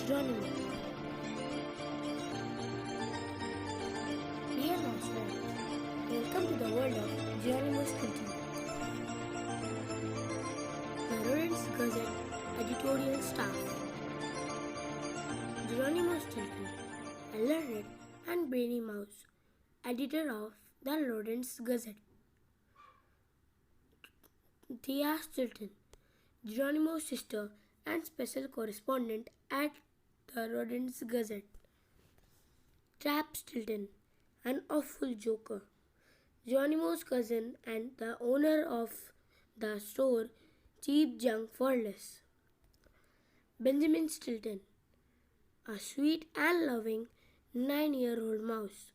Geronimo. Dear Mouse friends, welcome to the world of Geronimo Stilton. The Rodents Gazette editorial staff. Geronimo Stilton, a learned and brainy mouse, editor of the Rodents Gazette. Thea Stilton, Geronimo's sister and special correspondent at the Rodents Gazette. Trap Stilton, an awful joker, Geronimo's cousin and the owner of the store Cheap Junk for Less. Benjamin Stilton, a sweet and loving 9-year-old mouse,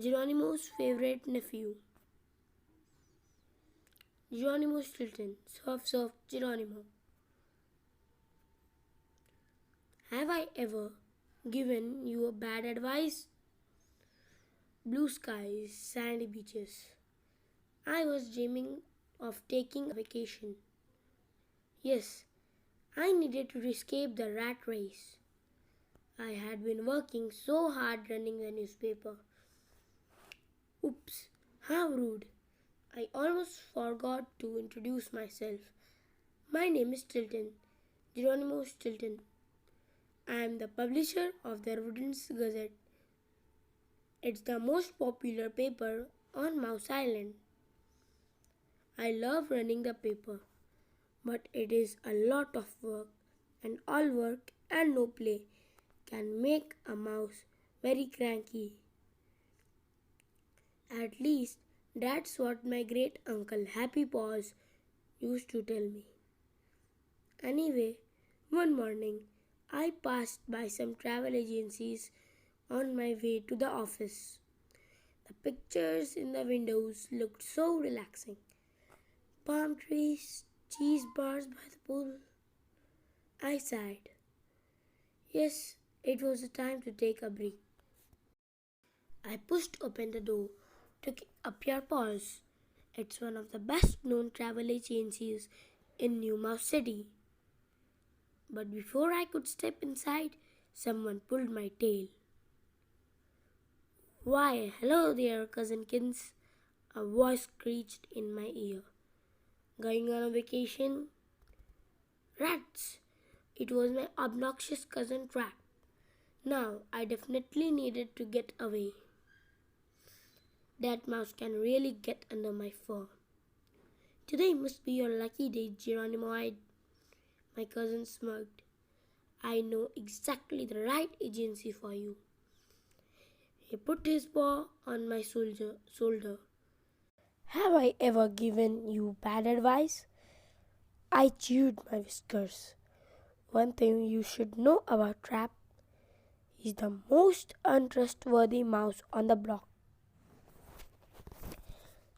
Geronimo's favorite nephew. Geronimo Stilton, Surf Geronimo. Have I ever given you a bad advice? Blue skies, sandy beaches. I was dreaming of taking a vacation. Yes, I needed to escape the rat race. I had been working so hard running the newspaper. Oops, how rude. I almost forgot to introduce myself. My name is Stilton, Geronimo Stilton. I am the publisher of the Rodents Gazette. It's the most popular paper on Mouse Island. I love running the paper, but it is a lot of work, and all work and no play can make a mouse very cranky. At least that's what my great uncle Happy Paws used to tell me. Anyway, one morning I passed by some travel agencies on my way to the office. The pictures in the windows looked so relaxing. Palm trees, cheese bars by the pool. I sighed. Yes, it was the time to take a break. I pushed open the door to Up Your Paws. It's one of the best known travel agencies in New Mouse City. But before I could step inside, someone pulled my tail. Why, hello there, cousinkins, a voice screeched in my ear. Going on a vacation? Rats! It was my obnoxious cousin Trap. Now, I definitely needed to get away. That mouse can really get under my fur. Today must be your lucky day, Geronimo. My cousin smirked. I know exactly the right agency for you. He put his paw on my shoulder. Have I ever given you bad advice? I chewed my whiskers. One thing you should know about Trap. He's the most untrustworthy mouse on the block.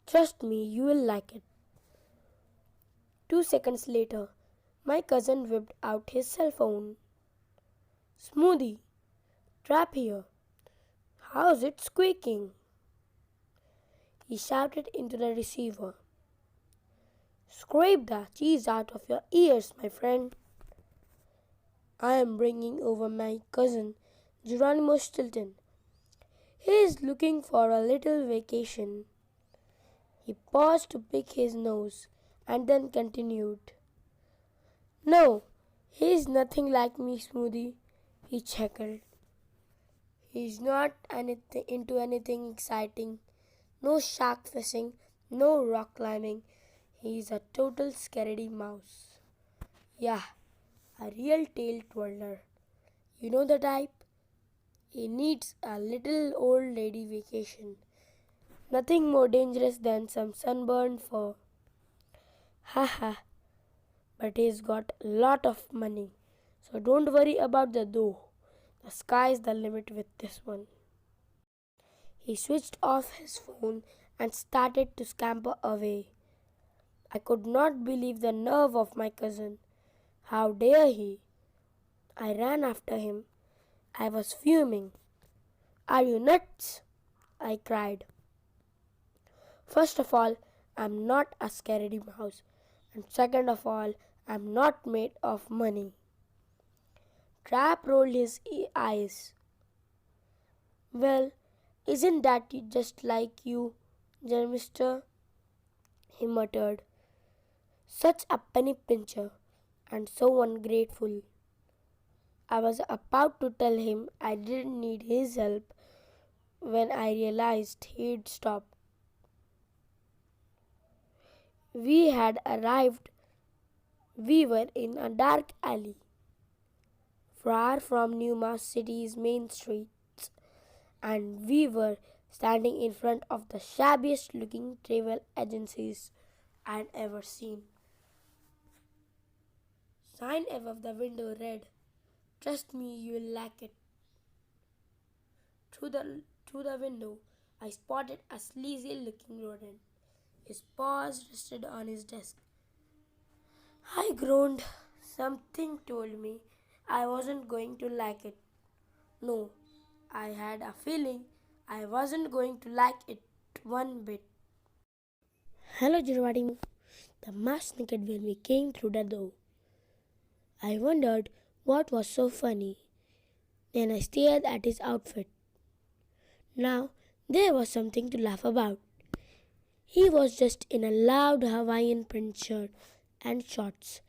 Trust me, you will like it. 2 seconds later, my cousin whipped out his cell phone. Smoothie, Trap here. How's it squeaking? He shouted into the receiver. Scrape the cheese out of your ears, my friend. I am bringing over my cousin, Geronimo Stilton. He is looking for a little vacation. He paused to pick his nose and then continued. No, he is nothing like me, Smoothie, he chuckled. He's not into anything exciting. No shark fishing, no rock climbing. He's a total scaredy mouse. Yeah, a real tail twirler. You know the type? He needs a little old lady vacation. Nothing more dangerous than some sunburned fur. Haha, but he's got a lot of money. So don't worry about the dough. The sky's the limit with this one. He switched off his phone and started to scamper away. I could not believe the nerve of my cousin. How dare he? I ran after him. I was fuming. Are you nuts? I cried. First of all, I'm not a scaredy mouse. And second of all, I'm not made of money. Trap rolled his eyes. Well, isn't that just like you, dear mister? He muttered. Such a penny pincher, and so ungrateful. I was about to tell him I didn't need his help when I realized he'd stopped. We had arrived. We were in a dark alley, far from Numa City's main streets, and we were standing in front of the shabbiest looking travel agencies I'd ever seen. Sign above the window read, Trust me, you'll like it. Through the window, I spotted a sleazy looking rodent. His paws rested on his desk. I groaned. Something told me I wasn't going to like it. No, I had a feeling I wasn't going to like it one bit. Hello, Geronimo. The mask snickered when we came through the door. I wondered what was so funny. Then I stared at his outfit. Now, there was something to laugh about. He was just in a loud Hawaiian print shirt and shorts,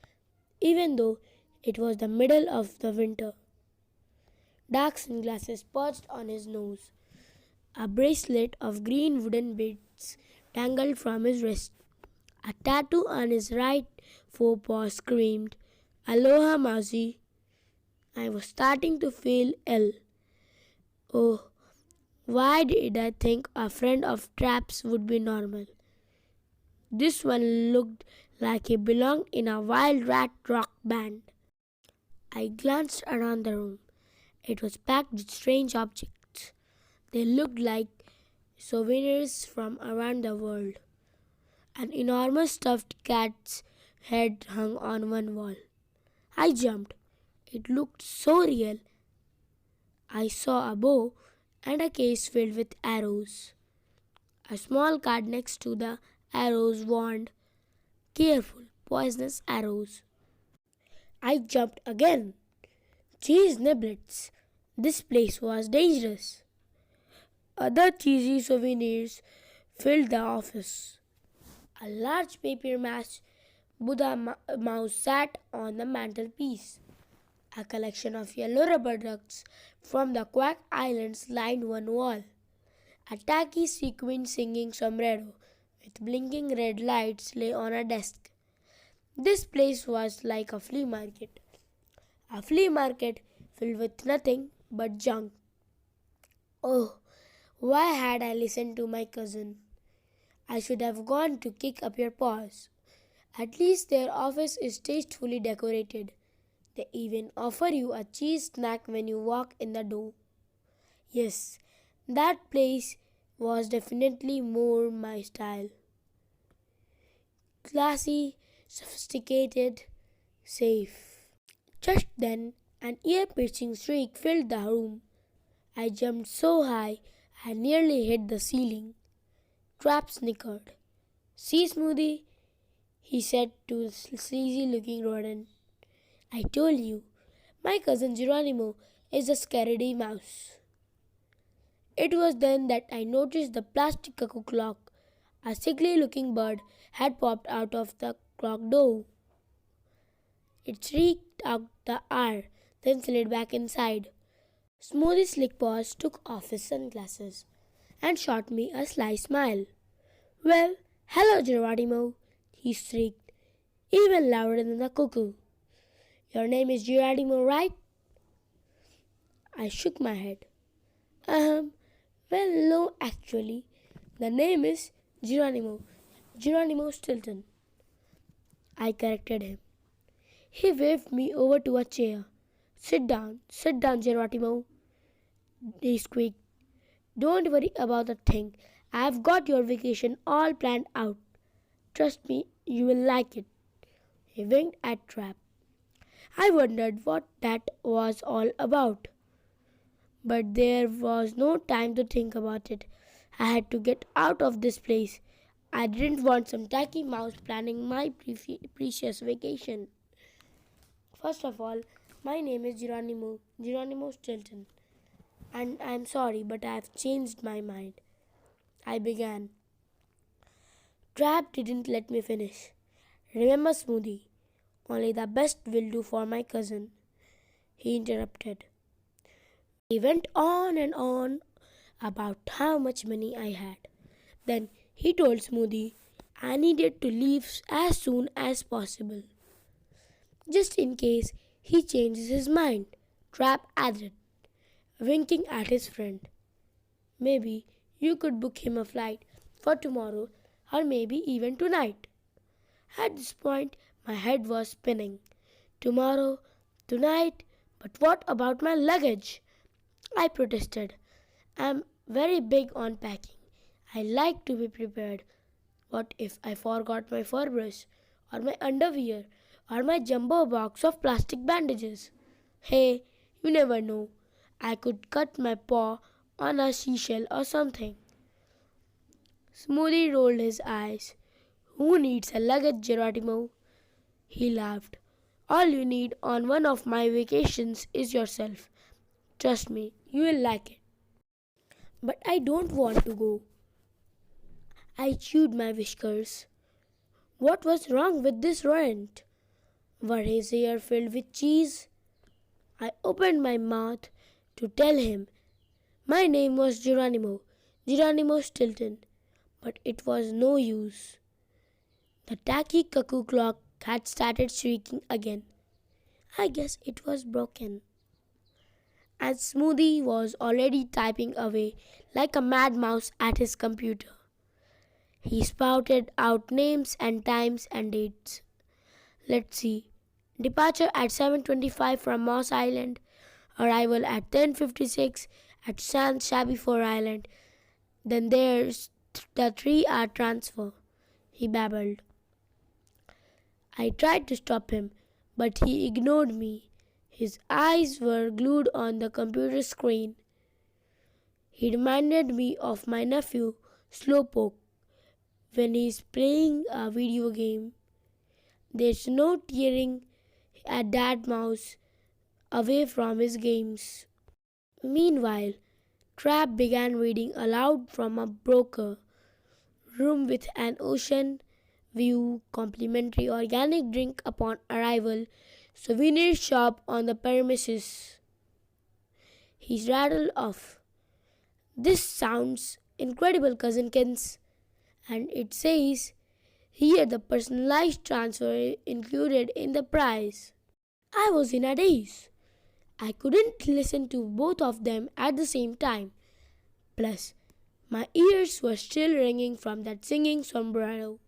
even though it was the middle of the winter. Dark sunglasses perched on his nose. A bracelet of green wooden beads dangled from his wrist. A tattoo on his right forepaw screamed, Aloha Mausi. I was starting to feel ill. Oh, why did I think a friend of Trap's would be normal? This one looked like he belonged in a wild rat rock band. I glanced around the room. It was packed with strange objects. They looked like souvenirs from around the world. An enormous stuffed cat's head hung on one wall. I jumped. It looked so real. I saw a bow and a case filled with arrows. A small card next to the arrows warned, Careful, poisonous arrows. I jumped again. Cheese niblets. This place was dangerous. Other cheesy souvenirs filled the office. A large paper mask Buddha mouse sat on the mantelpiece. A collection of yellow rubber ducks from the Quack Islands lined one wall. A tacky sequin singing sombrero with blinking red lights lay on a desk. This place was like a flea market. A flea market filled with nothing but junk. Oh, why had I listened to my cousin? I should have gone to kick up your paws. At least their office is tastefully decorated. They even offer you a cheese snack when you walk in the door. Yes, that place was definitely more my style. Classy, sophisticated, safe. Just then, an ear-piercing shriek filled the room. I jumped so high I nearly hit the ceiling. Trap snickered. See, Smoothie, he said to the sleazy-looking rodent. I told you, my cousin Geronimo is a scaredy mouse. It was then that I noticed the plastic cuckoo clock. A sickly-looking bird had popped out of the clock door. It shrieked out the hour, then slid back inside. Smoothie Slick Paws took off his sunglasses and shot me a sly smile. Well, hello, Geronimo, he shrieked, even louder than the cuckoo. Your name is Geronimo, right? I shook my head. Well, no, actually. The name is Geronimo Stilton. I corrected him. He waved me over to a chair. Sit down, Geronimo, he squeaked. Don't worry about a thing. I've got your vacation all planned out. Trust me, you will like it. He winked at Trap. I wondered what that was all about. But there was no time to think about it. I had to get out of this place. I didn't want some tacky mouse planning my precious vacation. First of all, My name is Geronimo Stilton, and I'm sorry, but I've changed my mind. I began. Trap didn't let me finish. Remember, Smoothie, only the best will do for my cousin, he interrupted. He went on and on about how much money I had. Then he told Smoothie I needed to leave as soon as possible, just in case he changes his mind. Trap added, winking at his friend. Maybe you could book him a flight for tomorrow or maybe even tonight. At this point, my head was spinning. Tomorrow, tonight, but what about my luggage? I protested. I'm very big on packing. I like to be prepared. What if I forgot my fur brush, or my underwear, or my jumbo box of plastic bandages? Hey, you never know. I could cut my paw on a seashell or something. Smoothie rolled his eyes. Who needs a luggage, Geronimo? He laughed. All you need on one of my vacations is yourself. Trust me, you will like it. But I don't want to go. I chewed my whiskers. What was wrong with this rodent? Were his ears filled with cheese? I opened my mouth to tell him my name was Geronimo Stilton, but it was no use. The tacky cuckoo clock had started shrieking again. I guess it was broken. And Smoothie was already typing away like a mad mouse at his computer. He spouted out names and times and dates. Let's see. Departure at 7:25 from Moss Island. Arrival at 10:56 at San Shabifor Island. Then there's the 3-hour transfer, he babbled. I tried to stop him, but he ignored me. His eyes were glued on the computer screen. He reminded me of my nephew, Slowpoke, when he's playing a video game. There's no tearing at that mouse away from his games. Meanwhile, Trap began reading aloud from a broker. Room with an ocean view, complimentary organic drink upon arrival, souvenir shop on the premises. He rattled off. This sounds incredible, Cousin Kins. And it says here the personalized transfer included in the price. I was in a daze. I couldn't listen to both of them at the same time. Plus, my ears were still ringing from that singing sombrero.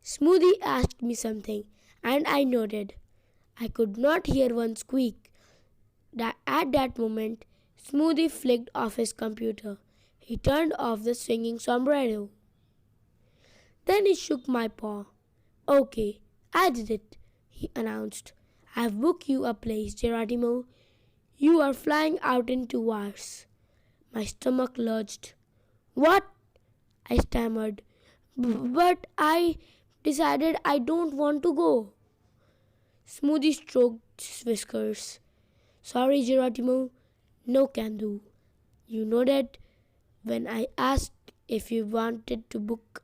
Smoothie asked me something, and I nodded. I could not hear one squeak. At that moment, Smoothie flicked off his computer. He turned off the swinging sombrero. Then he shook my paw. Okay, I did it, he announced. I've booked you a place, Geronimo. You are flying out in 2 hours. My stomach lurched. What? I stammered. But I decided I don't want to go. Smoothie stroked his whiskers. Sorry, Geronimo. No can do. You know that when I asked if you wanted to book,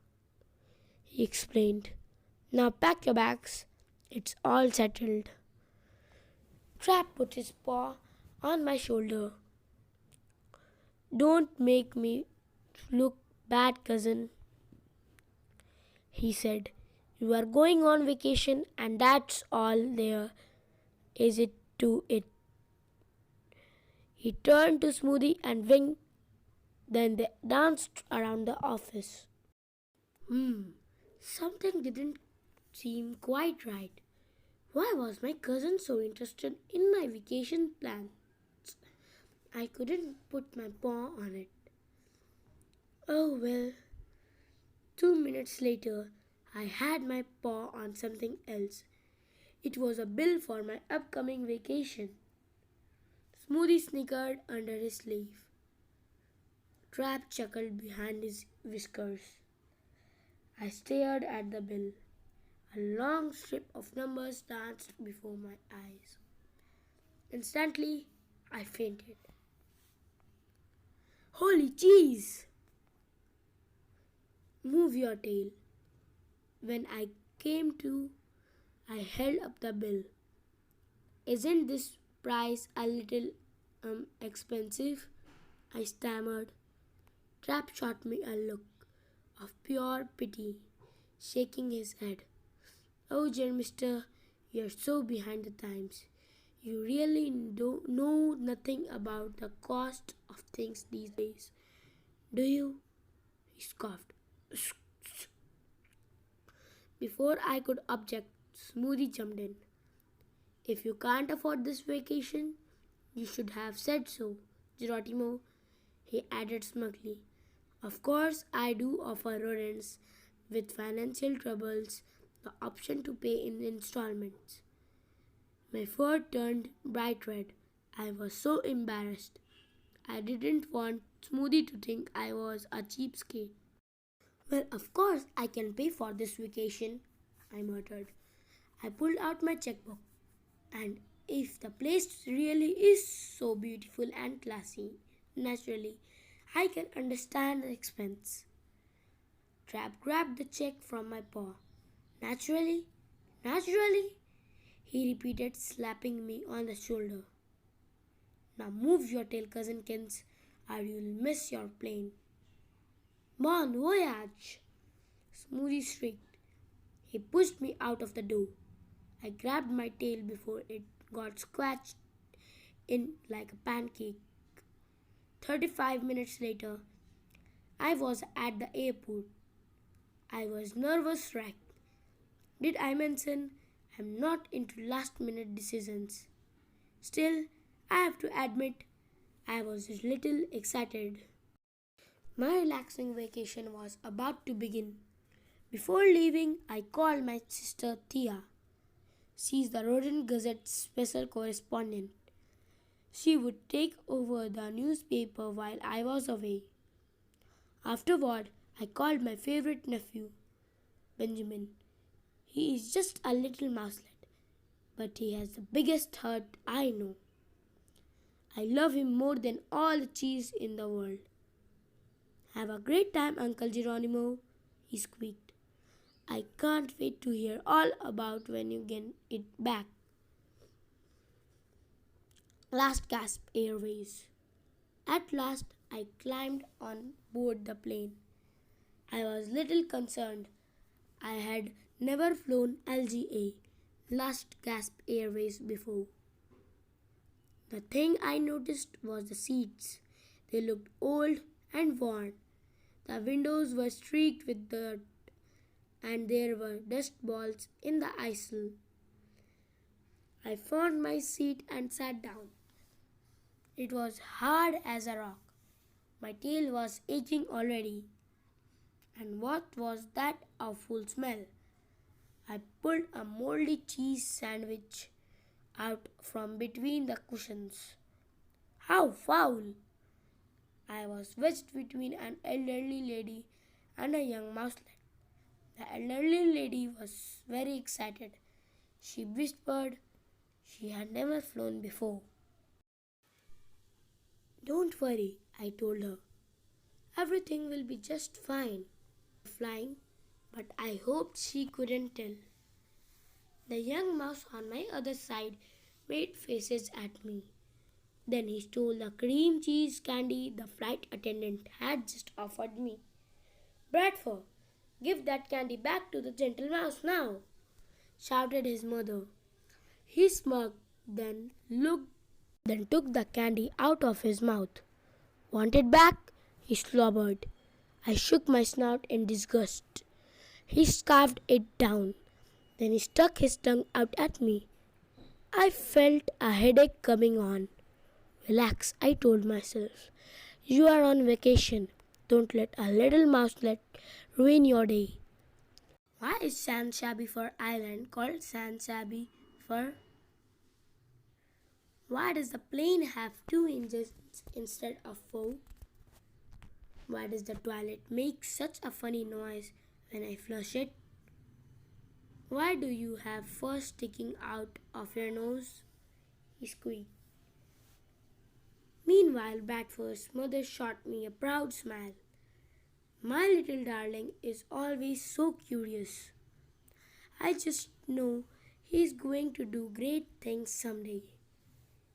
he explained. Now pack your bags. It's all settled. Trap put his paw on my shoulder. Don't make me look bad, cousin, he said. You are going on vacation and that's all there is it to it. He turned to Smoothie and winked. Then they danced around the office. Something didn't seem quite right. Why was my cousin so interested in my vacation plans? I couldn't put my paw on it. Oh well. 2 minutes later, I had my paw on something else. It was a bill for my upcoming vacation. Smoothie snickered under his sleeve. Trap chuckled behind his whiskers. I stared at the bill. A long strip of numbers danced before my eyes. Instantly, I fainted. Holy cheese! Move your tail. When I came to, I held up the bill. Isn't this price a little expensive? I stammered. Trap shot me a look of pure pity, shaking his head. Oh, dear mister, you're so behind the times. You really don't know nothing about the cost of things these days, do you? He scoffed. Before I could object, Smoothie jumped in. If you can't afford this vacation, you should have said so, Geronimo, he added smugly. Of course, I do offer rodents with financial troubles the option to pay in installments. My fur turned bright red. I was so embarrassed. I didn't want Smoothie to think I was a cheapskate. Well, of course I can pay for this vacation, I muttered. I pulled out my checkbook. And if the place really is so beautiful and classy, naturally, I can understand the expense. Trap grabbed the check from my paw. Naturally, naturally, he repeated, slapping me on the shoulder. Now move your tail, cousin Kins, or you'll miss your plane. Bon voyage! Smoothie shrieked. He pushed me out of the door. I grabbed my tail before it got squashed in like a pancake. 35 minutes later, I was at the airport. I was nervous wreck. Did I mention I'm not into last minute decisions? Still, I have to admit I was a little excited. My relaxing vacation was about to begin. Before leaving, I called my sister Thea. She's the Rodent Gazette's special correspondent. She would take over the newspaper while I was away. Afterward, I called my favorite nephew, Benjamin. He is just a little mouselet, but he has the biggest heart I know. I love him more than all the cheese in the world. Have a great time, Uncle Geronimo, he squeaked. I can't wait to hear all about when you get it back. Last gasp airways. At last, I climbed on board the plane. I was little concerned. I had never flown LGA, last gasp airways, before. The thing I noticed was the seats. They looked old and worn. The windows were streaked with dirt, and there were dust balls in the aisle. I found my seat and sat down. It was hard as a rock. My tail was aching already. And what was that awful smell? I pulled a moldy cheese sandwich out from between the cushions. How foul! I was wedged between an elderly lady and a young mouselet. The elderly lady was very excited. She whispered she had never flown before. Don't worry, I told her. Everything will be just fine. Flying, but I hoped she couldn't tell. The young mouse on my other side made faces at me. Then he stole the cream cheese candy the flight attendant had just offered me. Bradford, give that candy back to the gentle mouse now, shouted his mother. He smirked, then took the candy out of his mouth. Want it back? He slobbered. I shook my snout in disgust. He scarfed it down. Then he stuck his tongue out at me. I felt a headache coming on. Relax, I told myself. You are on vacation. Don't let a little mouselet ruin your day. Why is San Fur Island called San Fur? Why does the plane have 2 engines instead of 4? Why does the toilet make such a funny noise when I flush it? Why do you have fur sticking out of your nose? He squeaked. Meanwhile, Bradford's mother shot me a proud smile. My little darling is always so curious. I just know he's going to do great things someday.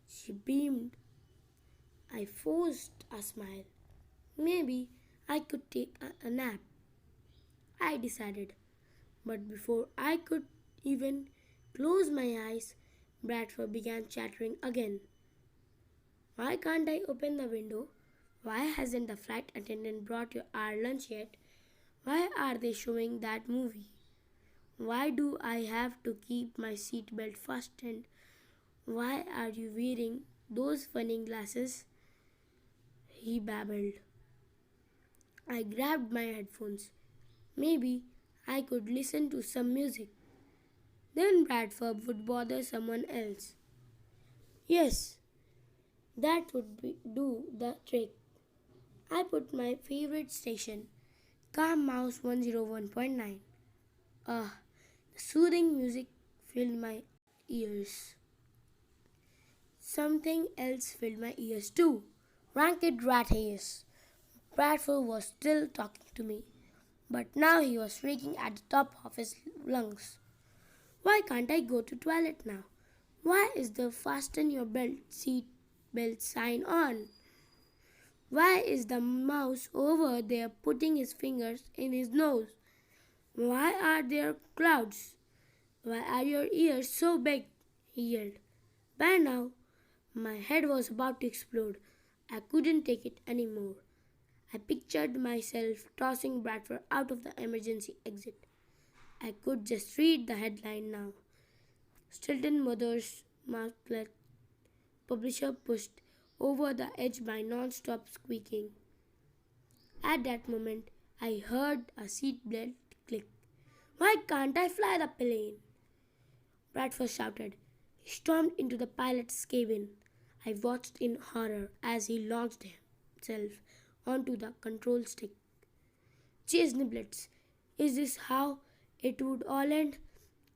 She beamed. I forced a smile. Maybe I could take a nap, I decided. But before I could even close my eyes, Bradford began chattering again. Why can't I open the window? Why hasn't the flight attendant brought your our lunch yet? Why are they showing that movie? Why do I have to keep my seatbelt fastened? Why are you wearing those funny glasses? He babbled. I grabbed my headphones. Maybe I could listen to some music. Then Bradford would bother someone else. Yes, do the trick. I put my favorite station, Calm Mouse 101.9. Ah, the soothing music filled my ears. Something else filled my ears too. Ranked rat haze. Bradford was still talking to me, but now he was shrieking at the top of his lungs. Why can't I go to toilet now? Why is the fasten your seat belt sign on? Why is the mouse over there putting his fingers in his nose? Why are there clouds? Why are your ears so big? He yelled. By now, my head was about to explode. I couldn't take it anymore. I pictured myself tossing Bradford out of the emergency exit. I could just read the headline now. Stilton Mother's Mouthlet publisher pushed over the edge by non-stop squeaking. At that moment, I heard a seatbelt click. Why can't I fly the plane? Bradford shouted. He stormed into the pilot's cabin. I watched in horror as he launched himself onto the control stick. Chase niblets. Is this how it would all end?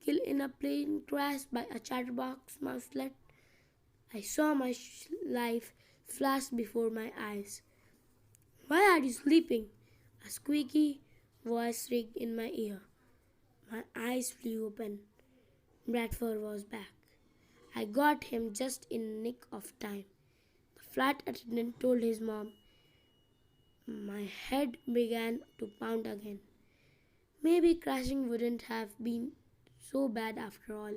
Kill in a plane crash by a chatterbox mouselet? I saw my life flash before my eyes. Why are you sleeping? A squeaky voice shrieked in my ear. My eyes flew open. Bradford was back. I got him just in nick of time. The flight attendant told his mom. My head began to pound again. Maybe crashing wouldn't have been so bad after all.